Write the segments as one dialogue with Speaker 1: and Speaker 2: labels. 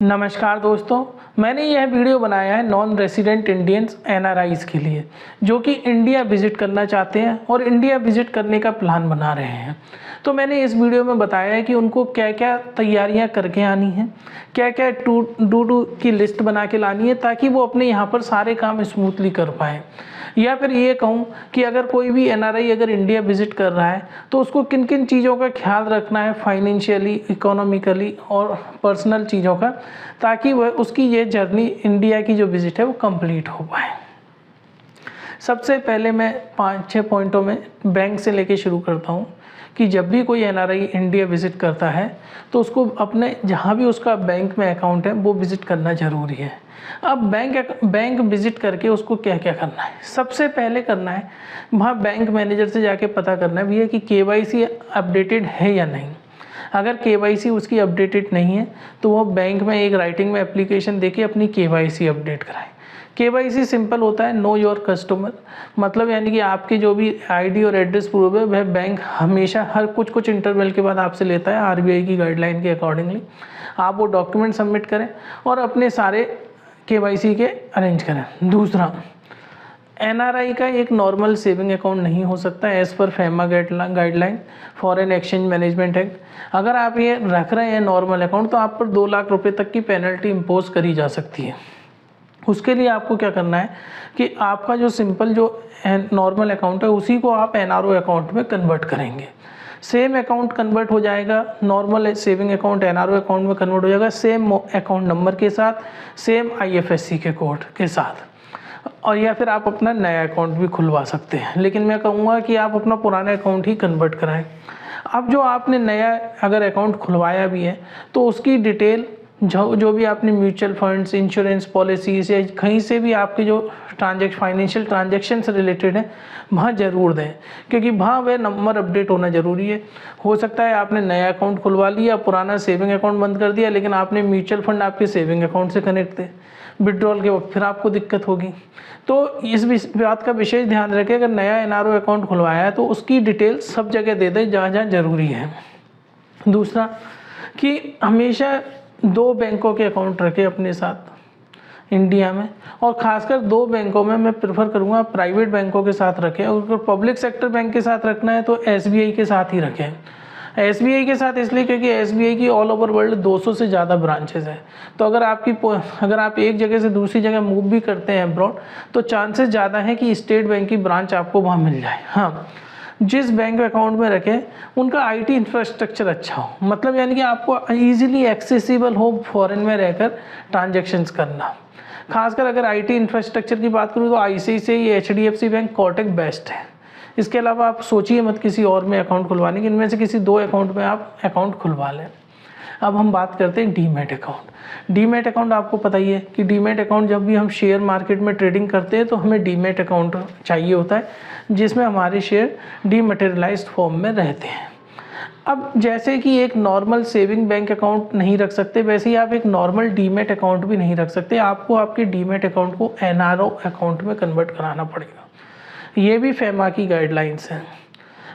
Speaker 1: नमस्कार दोस्तों, मैंने यह वीडियो बनाया है नॉन रेसिडेंट इंडियंस एनआरआईज़ के लिए जो कि इंडिया विज़िट करना चाहते हैं और इंडिया विज़िट करने का प्लान बना रहे हैं। तो मैंने इस वीडियो में बताया है कि उनको क्या क्या तैयारियां करके आनी है, क्या क्या डू की लिस्ट बना के लानी है ताकि वो अपने यहाँ पर सारे काम स्मूथली कर पाएँ। या फिर ये कहूँ कि अगर कोई भी एनआरआई अगर इंडिया विज़िट कर रहा है तो उसको किन किन चीज़ों का ख्याल रखना है फाइनेंशियली, इकोनॉमिकली और पर्सनल चीज़ों का, ताकि वह उसकी ये जर्नी इंडिया की जो विज़िट है वो कंप्लीट हो पाए। सबसे पहले मैं 5-6 पॉइंटों में बैंक से लेके शुरू करता हूँ कि जब भी कोई एनआरआई इंडिया विज़िट करता है तो उसको अपने जहाँ भी उसका बैंक में अकाउंट है वो विज़िट करना ज़रूरी है। अब बैंक विज़िट करके उसको क्या क्या करना है, सबसे पहले करना है वहाँ बैंक मैनेजर से जाके पता करना है भैया कि केवाईसी अपडेटेड है या नहीं। अगर केवाईसी उसकी अपडेटेड नहीं है तो वो बैंक में एक राइटिंग में एप्लीकेशन देके अपनी केवाईसी अपडेट कराए। केवाईसी सिंपल होता है नो योर कस्टमर, मतलब यानी कि आपके जो भी आईडी और एड्रेस प्रूफ है वह बैंक हमेशा हर कुछ इंटरवल के बाद आपसे लेता है। आरबीआई की गाइडलाइन के अकॉर्डिंगली आप वो डॉक्यूमेंट सबमिट करें और अपने सारे केवाईसी के अरेंज करें। दूसरा, एनआरआई का एक नॉर्मल सेविंग अकाउंट नहीं हो सकता as per FEMA guideline foreign exchange management act. अगर आप ये रख रहे हैं नॉर्मल अकाउंट तो आप पर 2 लाख रुपए तक की पेनल्टी इम्पोज करी जा सकती है। उसके लिए आपको क्या करना है कि आपका जो सिंपल जो नॉर्मल अकाउंट है उसी को आप एनआरओ अकाउंट में कन्वर्ट करेंगे। सेम अकाउंट कन्वर्ट हो जाएगा, normal saving account NRO account में कन्वर्ट हो जाएगा सेम अकाउंट नंबर के साथ, सेम आईएफएससी के कोड के साथ। और या फिर आप अपना नया अकाउंट भी खुलवा सकते हैं, लेकिन मैं कहूँगा कि आप अपना पुराना अकाउंट ही कन्वर्ट कराएं। अब जो आपने नया अगर अकाउंट खुलवाया भी है तो उसकी डिटेल जो भी आपने म्यूचुअल फंड्स, इंश्योरेंस पॉलिसीज या कहीं से भी आपके जो फाइनेंशियल ट्रांजेक्शन से रिलेटेड है वहाँ ज़रूर दें, क्योंकि वहाँ वह नंबर अपडेट होना ज़रूरी है। हो सकता है आपने नया अकाउंट खुलवा लिया, पुराना सेविंग अकाउंट बंद कर दिया, लेकिन आपने म्यूचुअल फंड आपके सेविंग अकाउंट से कनेक्ट थे, विड्रॉल के वक्त फिर आपको दिक्कत होगी। तो इस बात का विशेष ध्यान रखें, अगर नया एनआरओ अकाउंट खुलवाया है तो उसकी डिटेल सब जगह दे दें जहाँ जहाँ ज़रूरी है। दूसरा कि हमेशा 2 बैंकों के अकाउंट रखें अपने साथ इंडिया में, और खासकर 2 बैंकों में मैं प्रेफर करूँगा प्राइवेट बैंकों के साथ रखें, और अगर पब्लिक सेक्टर बैंक के साथ रखना है तो एसबीआई के साथ ही रखें। एसबीआई के साथ इसलिए क्योंकि एसबीआई की ऑल ओवर वर्ल्ड 200 से ज़्यादा ब्रांचेज हैं। तो अगर आप एक जगह से दूसरी जगह मूव भी करते हैं अब्रॉड तो चांसेस ज़्यादा है कि स्टेट बैंक की ब्रांच आपको वहाँ मिल जाए। हाँ, जिस बैंक अकाउंट में रखें उनका आईटी इंफ्रास्ट्रक्चर अच्छा हो, मतलब यानी कि आपको इजीली एक्सेसिबल हो फॉरेन में रहकर ट्रांजैक्शंस करना। खासकर अगर आईटी इंफ्रास्ट्रक्चर की बात करूँ तो ICICI, HDFC bank, Kotak best है। इसके अलावा आप सोचिए मत किसी और में अकाउंट खुलवाने की, इनमें से किसी 2 अकाउंट में आप अकाउंट खुलवा लें। अब हम बात करते हैं डीमैट अकाउंट। डीमैट अकाउंट आपको पता ही है कि डीमैट अकाउंट जब भी हम शेयर मार्केट में ट्रेडिंग करते हैं तो हमें डीमैट अकाउंट चाहिए होता है जिसमें हमारे शेयर डीमैटेरियलाइज्ड फॉर्म में रहते हैं। अब जैसे कि एक नॉर्मल सेविंग बैंक अकाउंट नहीं रख सकते, वैसे ही आप एक नॉर्मल डीमैट अकाउंट भी नहीं रख सकते। आपको आपके डीमैट अकाउंट को एनआरओ अकाउंट में कन्वर्ट कराना पड़ेगा। ये भी फैमा की गाइडलाइंस हैं।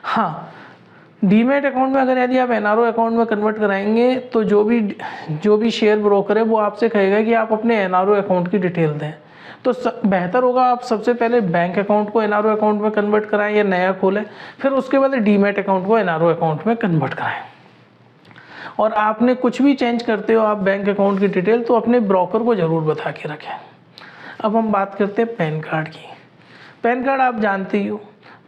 Speaker 1: हाँ, डीमैट अकाउंट में अगर यदि आप एनआरओ अकाउंट में कन्वर्ट कराएंगे तो जो भी शेयर ब्रोकर है वो आपसे कहेगा कि आप अपने एनआरओ अकाउंट की डिटेल दें। तो बेहतर होगा आप सबसे पहले बैंक अकाउंट को एनआरओ अकाउंट में कन्वर्ट कराएं या नया खोलें, फिर उसके बाद डीमैट अकाउंट को एनआरओ अकाउंट में कन्वर्ट कराएं। और आपने कुछ भी चेंज करते हो आप बैंक अकाउंट की डिटेल तो अपने ब्रोकर को ज़रूर बता के रखें। अब हम बात करते हैं पैन कार्ड की। पैन कार्ड आप जानते ही हो,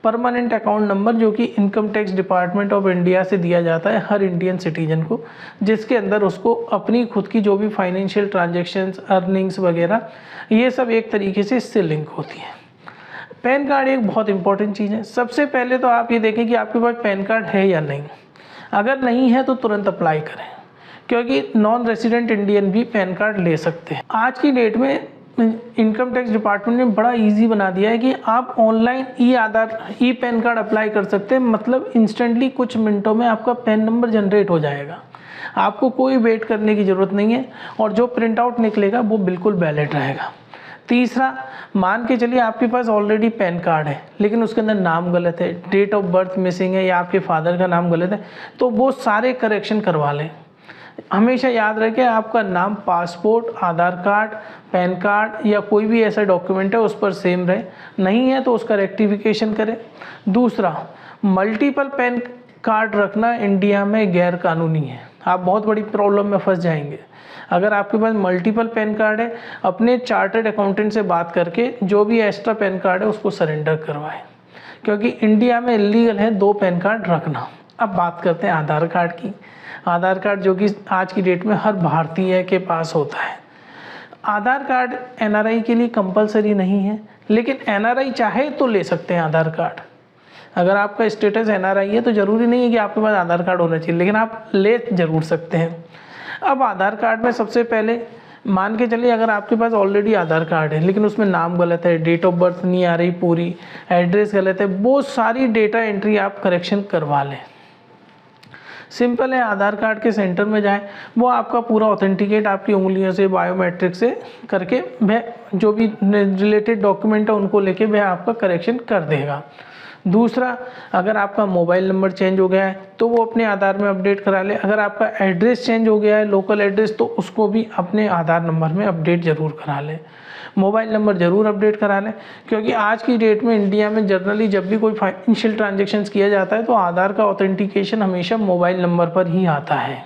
Speaker 1: परमानेंट अकाउंट नंबर जो कि income tax department of India से दिया जाता है हर इंडियन सिटीजन को, जिसके अंदर उसको अपनी खुद की जो भी फाइनेंशियल ट्रांजैक्शंस, अर्निंग्स वगैरह ये सब एक तरीके से इससे लिंक होती है। पैन कार्ड एक बहुत इंपॉर्टेंट चीज़ है। सबसे पहले तो आप ये देखें कि आपके पास पैन कार्ड है या नहीं। अगर नहीं है तो तुरंत अप्लाई करें, क्योंकि नॉन रेसिडेंट इंडियन भी पैन कार्ड ले सकते हैं। आज की डेट में इनकम टैक्स डिपार्टमेंट ने बड़ा इजी बना दिया है कि आप online e PAN card apply कर सकते हैं, मतलब इंस्टेंटली कुछ मिनटों में आपका पैन नंबर जनरेट हो जाएगा। आपको कोई वेट करने की ज़रूरत नहीं है, और जो प्रिंट आउट निकलेगा वो बिल्कुल वैलिड रहेगा। तीसरा, मान के चलिए आपके पास ऑलरेडी पैन कार्ड है लेकिन उसके अंदर नाम गलत है, डेट ऑफ बर्थ मिसिंग है या आपके फादर का नाम गलत है, तो वो सारे करेक्शन करवा लें। हमेशा याद रखें आपका नाम पासपोर्ट, आधार कार्ड, पैन कार्ड या कोई भी ऐसा डॉक्यूमेंट है उस पर सेम रहे, नहीं है तो उसका रेक्टिफिकेशन करें। दूसरा, मल्टीपल पैन कार्ड रखना इंडिया में गैर कानूनी है, आप बहुत बड़ी प्रॉब्लम में फंस जाएंगे। अगर आपके पास मल्टीपल पैन कार्ड है, अपने चार्टर्ड अकाउंटेंट से बात करके जो भी एक्स्ट्रा पैन कार्ड है उसको सरेंडर करवाएं, क्योंकि इंडिया में इलीगल है 2 पैन कार्ड रखना। अब बात करते हैं आधार कार्ड की। आधार कार्ड जो कि आज की डेट में हर भारतीय के पास होता है। आधार कार्ड एनआरआई के लिए कंपलसरी नहीं है, लेकिन एनआरआई चाहे तो ले सकते हैं आधार कार्ड। अगर आपका स्टेटस एनआरआई है तो ज़रूरी नहीं है कि आपके पास आधार कार्ड होना चाहिए, लेकिन आप ले ज़रूर सकते हैं। अब आधार कार्ड में सबसे पहले मान के चलिए अगर आपके पास ऑलरेडी आधार कार्ड है लेकिन उसमें नाम गलत है, डेट ऑफ बर्थ नहीं आ रही पूरी, एड्रेस गलत है, वो सारी डेटा एंट्री आप करेक्शन करवा लें। सिंपल है, आधार कार्ड के सेंटर में जाएं, वो आपका पूरा ऑथेंटिकेट आपकी उंगलियों से बायोमेट्रिक से करके वह जो भी रिलेटेड डॉक्यूमेंट है उनको लेके वह आपका करेक्शन कर देगा। दूसरा, अगर आपका मोबाइल नंबर चेंज हो गया है तो वो अपने आधार में अपडेट करा ले। अगर आपका एड्रेस चेंज हो गया है, लोकल एड्रेस, तो उसको भी अपने आधार नंबर में अपडेट ज़रूर करा ले। मोबाइल नंबर ज़रूर अपडेट करा लें, क्योंकि आज की डेट में इंडिया में जनरली जब भी कोई फाइनेंशियल ट्रांजेक्शन्स किया जाता है तो आधार का ऑथेंटिकेशन हमेशा मोबाइल नंबर पर ही आता है।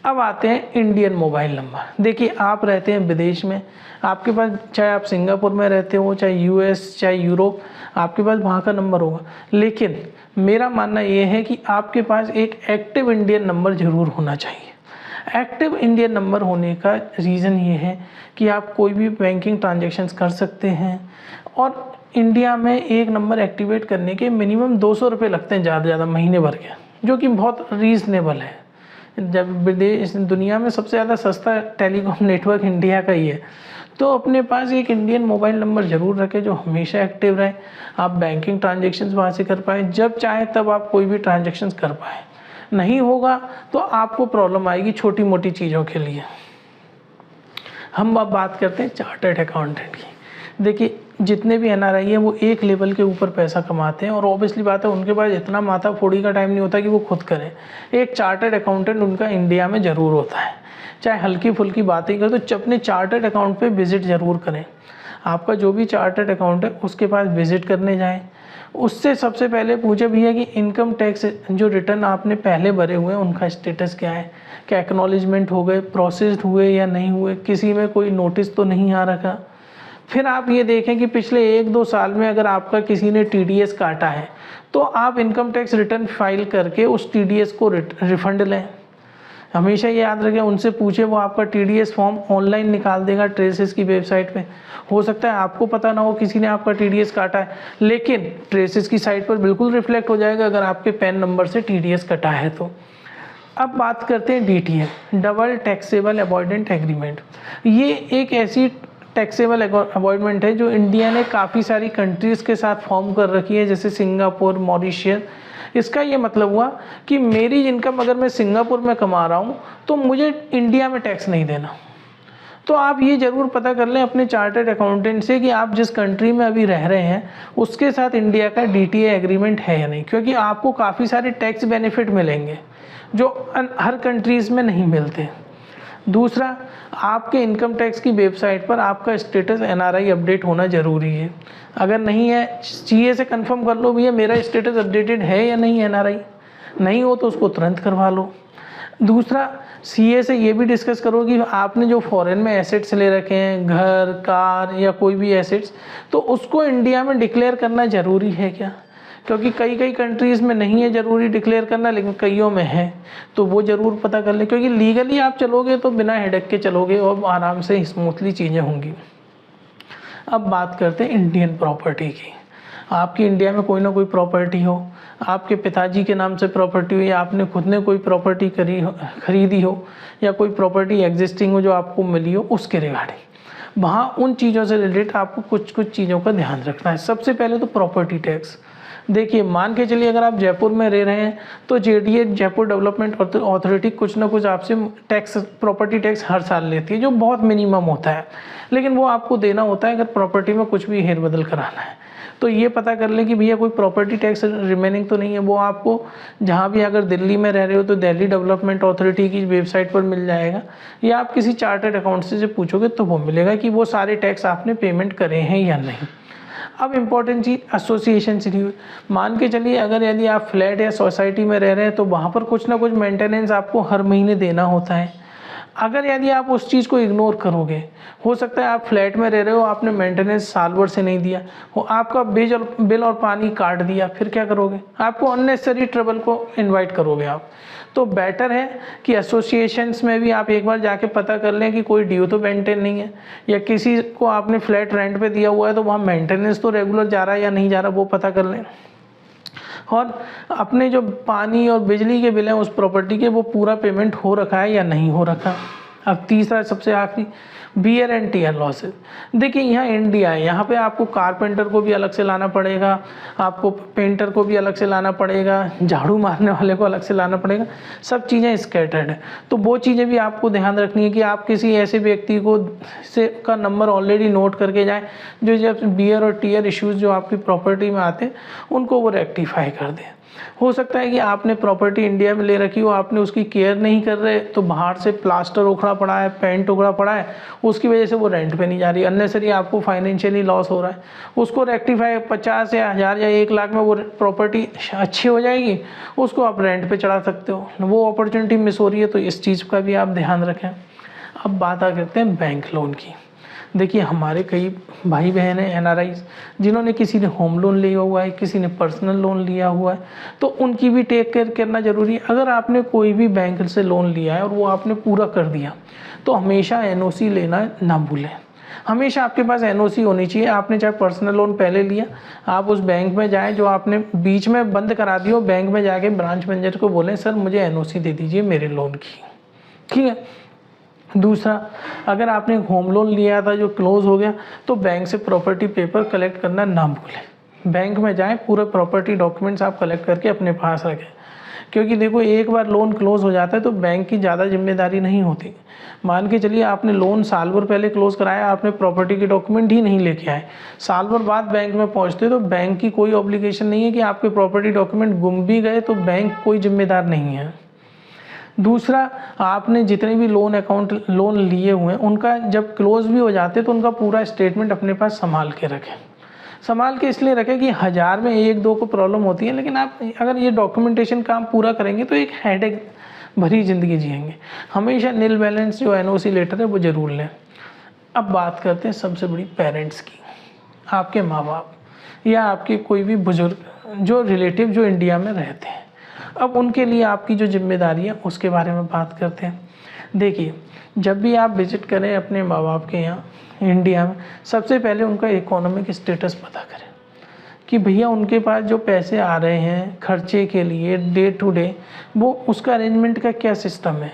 Speaker 1: अब आते हैं इंडियन मोबाइल नंबर। देखिए, आप रहते हैं विदेश में, आपके पास चाहे आप सिंगापुर में रहते हो, चाहे यूएस, चाहे यूरोप, आपके पास वहाँ का नंबर होगा, लेकिन मेरा मानना ये है कि आपके पास एक एक्टिव इंडियन नंबर ज़रूर होना चाहिए। एक्टिव इंडियन नंबर होने का रीज़न ये है कि आप कोई भी बैंकिंग ट्रांजेक्शन्स कर सकते हैं, और इंडिया में एक नंबर एक्टिवेट करने के मिनिमम 200 रुपये लगते हैं ज़्यादा से ज़्यादा महीने भर के, जो कि बहुत रीज़नेबल है। जब विदेश दुनिया में सबसे ज़्यादा सस्ता टेलीकॉम नेटवर्क इंडिया का ही है, तो अपने पास एक इंडियन मोबाइल नंबर ज़रूर रखें जो हमेशा एक्टिव रहे। आप बैंकिंग ट्रांजेक्शन्स वहाँ से कर पाएँ, जब चाहे तब आप कोई भी ट्रांजेक्शन्स कर पाएँ। नहीं होगा तो आपको प्रॉब्लम आएगी छोटी मोटी चीज़ों के लिए। हम अब बात करते हैं चार्टर्ड अकाउंटेंट की। देखिए, जितने भी एनआरआई हैं वो एक लेवल के ऊपर पैसा कमाते हैं, और ऑब्वियसली बात है उनके पास इतना माथा फोड़ी का टाइम नहीं होता कि वो खुद करें। एक चार्टर्ड अकाउंटेंट उनका इंडिया में ज़रूर होता है। चाहे हल्की फुल्की बातें करें तो अपने चार्टर्ड अकाउंट पे विज़िट ज़रूर करें। आपका जो भी चार्टर्ड अकाउंट है उसके पास विज़िट करने जाएँ, उससे सबसे पहले पूछे भैया कि इनकम टैक्स जो रिटर्न आपने पहले भरे हुए हैं उनका स्टेटस क्या है, क्या एक्नॉलेजमेंट हो गए, प्रोसेस्ड हुए या नहीं हुए, किसी में कोई नोटिस तो नहीं आ रखा। फिर आप ये देखें कि पिछले 1-2 साल में अगर आपका किसी ने टीडीएस काटा है तो आप इनकम टैक्स रिटर्न फाइल करके उस टीडीएस को रिफंड लें। हमेशा ये याद रखें, उनसे पूछे, वो आपका टीडीएस फॉर्म ऑनलाइन निकाल देगा ट्रेसेस की वेबसाइट पे। हो सकता है आपको पता ना हो किसी ने आपका टीडीएस काटा है, लेकिन ट्रेसेस की साइट पर बिल्कुल रिफ्लेक्ट हो जाएगा अगर आपके पैन नंबर से टीडीएस कटा है तो। अब बात करते हैं DTA, double taxable avoidant agreement. ये एक ऐसी टैक्सेबल अवॉइडमेंट है जो इंडिया ने काफ़ी सारी कंट्रीज़ के साथ फॉर्म कर रखी है, जैसे सिंगापुर, मॉरिशियस। इसका ये मतलब हुआ कि मेरी इनकम अगर मैं सिंगापुर में कमा रहा हूँ तो मुझे इंडिया में टैक्स नहीं देना। तो आप ये ज़रूर पता कर लें अपने चार्टर्ड अकाउंटेंट से कि आप जिस कंट्री में अभी रह रहे हैं उसके साथ इंडिया का डीटीए एग्रीमेंट है या नहीं, क्योंकि आपको काफ़ी सारे टैक्स बेनिफिट मिलेंगे जो हर कंट्रीज़ में नहीं मिलते। दूसरा, आपके इनकम टैक्स की वेबसाइट पर आपका स्टेटस एनआरआई अपडेट होना ज़रूरी है। अगर नहीं है, सीए से कंफर्म कर लो भैया मेरा स्टेटस अपडेटेड है या नहीं एनआरआई, नहीं हो तो उसको तुरंत करवा लो। दूसरा, सीए से ये भी डिस्कस करो कि आपने जो फॉरेन में एसेट्स ले रखे हैं, घर, कार या कोई भी एसेट्स, तो उसको इंडिया में डिक्लेयर करना ज़रूरी है क्या, क्योंकि कई कंट्रीज़ में नहीं है ज़रूरी डिक्लेयर करना, लेकिन कईयों में है, तो वो ज़रूर पता कर लें, क्योंकि लीगली आप चलोगे तो बिना हेडेक के चलोगे और आराम से स्मूथली चीज़ें होंगी। अब बात करते हैं इंडियन प्रॉपर्टी की। आपकी इंडिया में कोई ना कोई प्रॉपर्टी हो, आपके पिताजी के नाम से प्रॉपर्टी हो, या आपने खुद ने कोई प्रॉपर्टी खरीदी हो, या कोई प्रॉपर्टी एग्जिस्टिंग हो जो आपको मिली हो, उसके रिगार्डिंग वहाँ उन चीज़ों से रिलेटेड आपको कुछ चीज़ों का ध्यान रखना है। सबसे पहले तो प्रॉपर्टी टैक्स। देखिए, मान के चलिए अगर आप जयपुर में रह रहे हैं तो जेडीए, जयपुर डेवलपमेंट अथॉरिटी, कुछ ना कुछ आपसे टैक्स, प्रॉपर्टी टैक्स हर साल लेती है, जो बहुत मिनिमम होता है, लेकिन वो आपको देना होता है अगर प्रॉपर्टी में कुछ भी हेरबदल कराना है। तो ये पता कर लें कि भैया कोई प्रॉपर्टी टैक्स रिमेनिंग तो नहीं है। वो आपको जहाँ भी, अगर दिल्ली में रह रहे हो तो दिल्ली डेवलपमेंट अथॉरिटी की वेबसाइट पर मिल जाएगा, या आप किसी चार्टर्ड अकाउंट से पूछोगे तो वो मिलेगा कि वो सारे टैक्स आपने पेमेंट करे हैं या नहीं। अब इम्पॉर्टेंट चीज़ एसोसिएशन से ड्यू। मान के चलिए अगर यदि आप फ्लैट या सोसाइटी में रह रहे हैं तो वहाँ पर कुछ ना कुछ मेंटेनेंस आपको हर महीने देना होता है। अगर यदि आप उस चीज़ को इग्नोर करोगे, हो सकता है आप फ्लैट में रह रहे हो, आपने मेंटेनेंस साल भर से नहीं दिया हो, आपका बिल और पानी काट दिया, फिर क्या करोगे? आपको अननेसेसरी ट्रबल को इनवाइट करोगे आप। तो बेटर है कि एसोसिएशंस में भी आप एक बार जाके पता कर लें कि कोई ड्यू तो मेंटेन नहीं है, या किसी को आपने फ्लैट रेंट पे दिया हुआ है तो वहाँ मेंटेनेंस तो रेगुलर जा रहा है या नहीं जा रहा, वो पता कर लें। और अपने जो पानी और बिजली के बिल हैं उस प्रॉपर्टी के, वो पूरा पेमेंट हो रखा है या नहीं हो रखा। अब तीसरा सबसे आखिरी, बियर एंड टीयर लॉसेज। देखिए यहाँ इंडिया है, यहाँ पे आपको कारपेंटर को भी अलग से लाना पड़ेगा, आपको पेंटर को भी अलग से लाना पड़ेगा, झाड़ू मारने वाले को अलग से लाना पड़ेगा, सब चीज़ें स्कैटर्ड है। तो वो चीज़ें भी आपको ध्यान रखनी है कि आप किसी ऐसे व्यक्ति को का नंबर ऑलरेडी नोट करके जाएं जो जब बियर और टीयर इश्यूज़ जो आपकी प्रॉपर्टी में आते हैं उनको वो रेक्टिफाई कर दें। हो सकता है कि आपने प्रॉपर्टी इंडिया में ले रखी हो, आपने उसकी केयर नहीं कर रहे, तो बाहर से प्लास्टर उखड़ा पड़ा है, पेंट उखड़ा पड़ा है, उसकी वजह से वो रेंट पे नहीं जा रही, अननेसरी आपको फाइनेंशियली लॉस हो रहा है। उसको रेक्टिफाई 50 या 1000 या 1 लाख में वो प्रॉपर्टी अच्छी हो जाएगी, उसको आप रेंट पे चढ़ा सकते हो। वो अपॉर्चुनिटी मिस हो रही है, तो इस चीज़ का भी आप ध्यान रखें। अब बात आ करते हैं बैंक लोन की। देखिए हमारे कई भाई बहन हैं एनआरआईज, जिन्होंने किसी ने होम लोन लिया हुआ है, किसी ने पर्सनल लोन लिया हुआ है, तो उनकी भी टेक केयर करना ज़रूरी है। अगर आपने कोई भी बैंक से लोन लिया है और वो आपने पूरा कर दिया, तो हमेशा एनओसी लेना ना भूलें। हमेशा आपके पास एनओसी होनी चाहिए। आपने चाहे पर्सनल लोन पहले लिया, आप उस बैंक में जाएं जो आपने बीच में बंद करा दिया हो, बैंक में जाके ब्रांच मैनेजर को बोलें सर मुझे एनओसी दे दीजिए मेरे लोन की, ठीक है। दूसरा, अगर आपने होम लोन लिया था जो क्लोज हो गया, तो बैंक से प्रॉपर्टी पेपर कलेक्ट करना ना भूलें। बैंक में जाएं, पूरे प्रॉपर्टी डॉक्यूमेंट्स आप कलेक्ट करके अपने पास रखें, क्योंकि देखो एक बार लोन क्लोज हो जाता है तो बैंक की ज़्यादा जिम्मेदारी नहीं होती। मान के चलिए आपने लोन साल भर पहले क्लोज कराया, आपने प्रॉपर्टी के डॉक्यूमेंट ही नहीं लेके आए, साल भर बाद बैंक में पहुंचते तो बैंक की कोई ऑब्लिगेशन नहीं है कि आपके प्रॉपर्टी डॉक्यूमेंट गुम भी गए तो बैंक कोई जिम्मेदार नहीं है। दूसरा, आपने जितने भी लोन लिए हुए हैं उनका जब क्लोज भी हो जाते तो उनका पूरा स्टेटमेंट अपने पास संभाल के रखें। संभाल के इसलिए रखें कि 1000 में 1-2 को प्रॉब्लम होती है, लेकिन आप अगर ये डॉक्यूमेंटेशन काम पूरा करेंगे तो एक हेडेक भरी ज़िंदगी जिएंगे। हमेशा नील बैलेंस जो एनओसी लेटर है वो ज़रूर लें। अब बात करते हैं सबसे बड़ी पेरेंट्स की। आपके माँ बाप या आपके कोई भी बुजुर्ग जो रिलेटिव जो इंडिया में रहते हैं, अब उनके लिए आपकी जो जिम्मेदारी है उसके बारे में बात करते हैं। देखिए जब भी आप विजिट करें अपने माँ बाप के यहाँ इंडिया में, सबसे पहले उनका इकोनॉमिक स्टेटस पता करें कि भैया उनके पास जो पैसे आ रहे हैं खर्चे के लिए डे टू डे, वो उसका अरेंजमेंट का क्या सिस्टम है।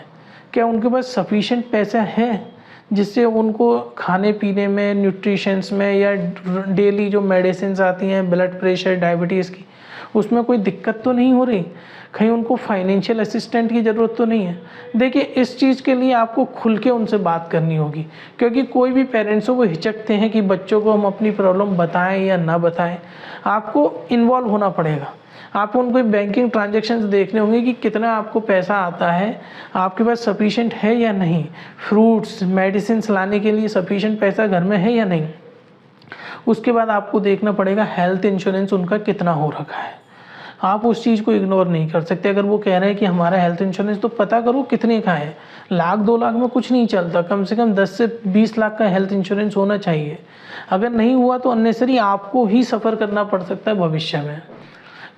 Speaker 1: क्या उनके पास सफिशेंट पैसा है जिससे उनको खाने पीने में, न्यूट्रिशंस में, या डेली जो मेडिसिन आती हैं ब्लड प्रेशर डायबिटीज़ की, उसमें कोई दिक्कत तो नहीं हो रही। कहीं उनको फाइनेंशियल असिस्टेंट की ज़रूरत तो नहीं है। देखिए इस चीज़ के लिए आपको खुल के उनसे बात करनी होगी, क्योंकि कोई भी पेरेंट्स हो वो हिचकते हैं कि बच्चों को हम अपनी प्रॉब्लम बताएं या ना बताएं। आपको इन्वॉल्व होना पड़ेगा। आपको उनको बैंकिंग ट्रांजैक्शंस देखने होंगे कि कितना आपको पैसा आता है, आपके पास सफिशिएंट है या नहीं, फ्रूट्स मेडिसिन लाने के लिए सफिशिएंट पैसा घर में है या नहीं। उसके बाद आपको देखना पड़ेगा हेल्थ इंश्योरेंस उनका कितना हो रखा है। आप उस चीज़ को इग्नोर नहीं कर सकते। अगर वो कह रहे हैं कि हमारा हेल्थ इंश्योरेंस, तो पता करो कितने का है। 1-2 लाख में कुछ नहीं चलता, कम से कम 10 से 20 लाख का हेल्थ इंश्योरेंस होना चाहिए। अगर नहीं हुआ तो अननेसरी आपको ही सफ़र करना पड़ सकता है भविष्य में,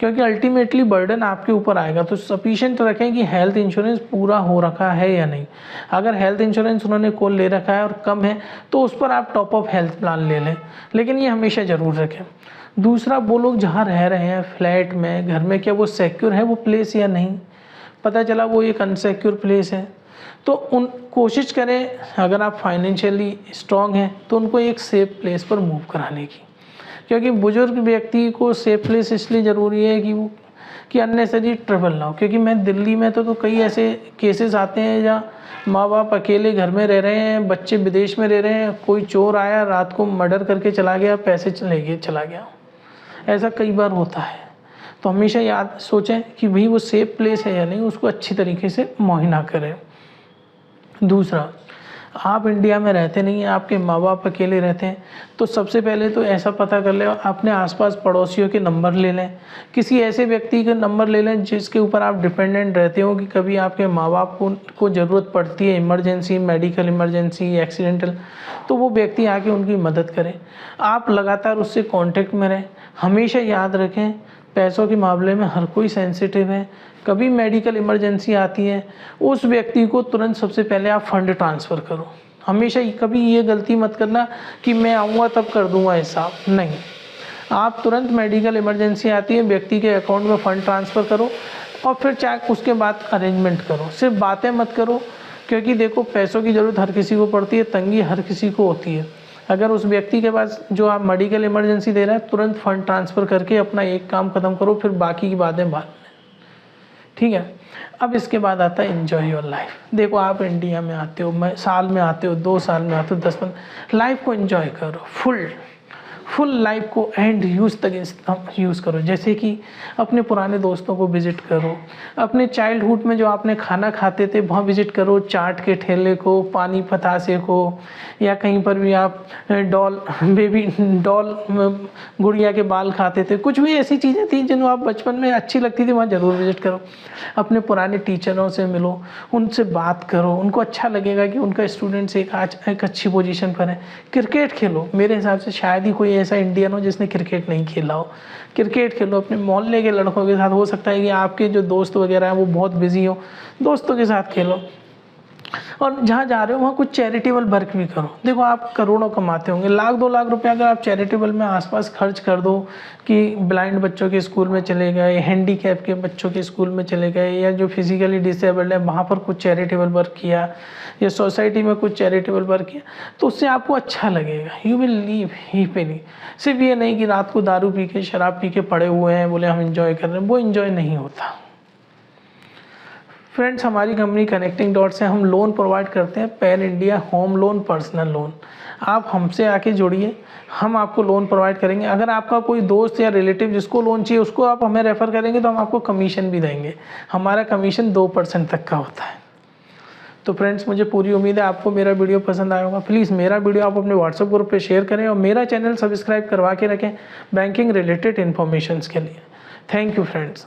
Speaker 1: क्योंकि अल्टीमेटली बर्डन आपके ऊपर आएगा। तो सफिशिएंट रखें कि हेल्थ इंश्योरेंस पूरा हो रखा है या नहीं। अगर हेल्थ इंश्योरेंस उन्होंने कोल ले रखा है और कम है तो उस पर आप टॉप अप हेल्थ प्लान ले लें, लेकिन ये हमेशा ज़रूर रखें। दूसरा, वो लोग जहाँ रह रहे हैं फ्लैट में, घर में, क्या वो सिक्योर है वो प्लेस या नहीं। पता चला वो एक अनसिक्योर प्लेस है, तो उन कोशिश करें, अगर आप फाइनेंशियली स्ट्रॉन्ग हैं तो उनको एक सेफ प्लेस पर मूव कराने की। क्योंकि बुजुर्ग व्यक्ति को सेफ प्लेस इसलिए ज़रूरी है कि अननेसरी ट्रबल ना हो। क्योंकि मैं दिल्ली में तो कई ऐसे केसेस आते हैं जहाँ माँ बाप अकेले घर में रह रहे हैं, बच्चे विदेश में रह रहे हैं, कोई चोर आया रात को मर्डर करके चला गया, पैसे ले गए चला गया। ऐसा कई बार होता है। तो हमेशा याद सोचें कि भाई वो सेफ प्लेस है या नहीं, उसको अच्छी तरीके से मुआयना करें। दूसरा, आप इंडिया में रहते नहीं हैं, आपके माँ बाप अकेले रहते हैं, तो सबसे पहले तो ऐसा पता कर लें, अपने आसपास पड़ोसियों के नंबर ले लें, किसी ऐसे व्यक्ति के नंबर ले लें जिसके ऊपर आप डिपेंडेंट रहते हो कि कभी आपके माँ बाप को ज़रूरत पड़ती है, इमरजेंसी, मेडिकल इमरजेंसी, एक्सीडेंटल, तो वो व्यक्ति आके उनकी मदद करे। आप लगातार उससे कॉन्टेक्ट में रहें। हमेशा याद रखें, पैसों के मामले में हर कोई सेंसिटिव है। कभी मेडिकल इमरजेंसी आती है, उस व्यक्ति को तुरंत सबसे पहले आप फंड ट्रांसफ़र करो। हमेशा कभी ये गलती मत करना कि मैं आऊँगा तब कर दूँगा हिसाब, नहीं। आप तुरंत मेडिकल इमरजेंसी आती है, व्यक्ति के अकाउंट में फ़ंड ट्रांसफ़र करो और फिर चाहे उसके बाद अरेंजमेंट करो। सिर्फ बातें मत करो, क्योंकि देखो पैसों की ज़रूरत हर किसी को पड़ती है, तंगी हर किसी को होती है। अगर उस व्यक्ति के पास जो आप मेडिकल इमरजेंसी दे रहे हैं, तुरंत फ़ंड ट्रांसफ़र करके अपना एक काम ख़त्म करो, फिर बाकी की बातें बाद में, ठीक है। अब इसके बाद आता है एन्जॉय योर लाइफ। देखो आप इंडिया में आते हो, साल में आते हो, 2 साल में आते हो, 10-15, लाइफ को एन्जॉय करो, फुल लाइफ को एंड यूज़ तक यूज़ करो। जैसे कि अपने पुराने दोस्तों को विज़िट करो, अपने चाइल्डहुड में जो आपने खाना खाते थे वहाँ विज़िट करो, चाट के ठेले को, पानी पतासे को, या कहीं पर भी आप बेबी डॉल गुड़िया के बाल खाते थे, कुछ भी ऐसी चीज़ें थी जिनको आप बचपन में अच्छी लगती थी, वहाँ ज़रूर विज़िट करो। अपने पुराने टीचरों से मिलो, उनसे बात करो, उनको अच्छा लगेगा कि उनका स्टूडेंट्स एक अच्छी पोजीशन पर है। क्रिकेट खेलो, मेरे हिसाब से शायद ही कोई ऐसा इंडियन हो जिसने क्रिकेट नहीं खेला हो। क्रिकेट खेलो अपने मोहल्ले के लड़कों के साथ। हो सकता है कि आपके जो दोस्त वगैरह हैं वो बहुत बिजी हो, दोस्तों के साथ खेलो। और जहाँ जा रहे हो वहाँ कुछ चैरिटेबल वर्क भी करो। देखो आप करोड़ों कमाते होंगे, 1-2 लाख रुपए अगर आप चैरिटेबल में आसपास खर्च कर दो कि ब्लाइंड बच्चों के स्कूल में चले गए, हैंडीकैप के बच्चों के स्कूल में चले गए, या जो फिजिकली डिसेबल्ड है वहाँ पर कुछ चैरिटेबल वर्क किया, या सोसाइटी में कुछ चैरिटेबल वर्क किया, तो उससे आपको अच्छा लगेगा। You will leave happily. सिर्फ ये नहीं कि रात को दारू पी के, शराब पी के पड़े हुए हैं, बोले हम इंजॉय कर रहे हैं, वो इंजॉय नहीं होता। फ्रेंड्स, हमारी कंपनी कनेक्टिंग डॉट से हम लोन प्रोवाइड करते हैं, pan India home loan, personal loan. आप हमसे आके जुड़िए, हम आपको लोन प्रोवाइड करेंगे। अगर आपका कोई दोस्त या रिलेटिव जिसको लोन चाहिए उसको आप हमें रेफ़र करेंगे तो हम आपको कमीशन भी देंगे। हमारा कमीशन 2% तक का होता है। तो फ्रेंड्स, मुझे पूरी उम्मीद है आपको मेरा वीडियो पसंद आया होगा। प्लीज़ मेरा वीडियो आप अपने व्हाट्सएप ग्रुप पे शेयर करें और मेरा चैनल सब्सक्राइब करवा के रखें बैंकिंग रिलेटेड इन्फॉर्मेशन के लिए। Thank you friends.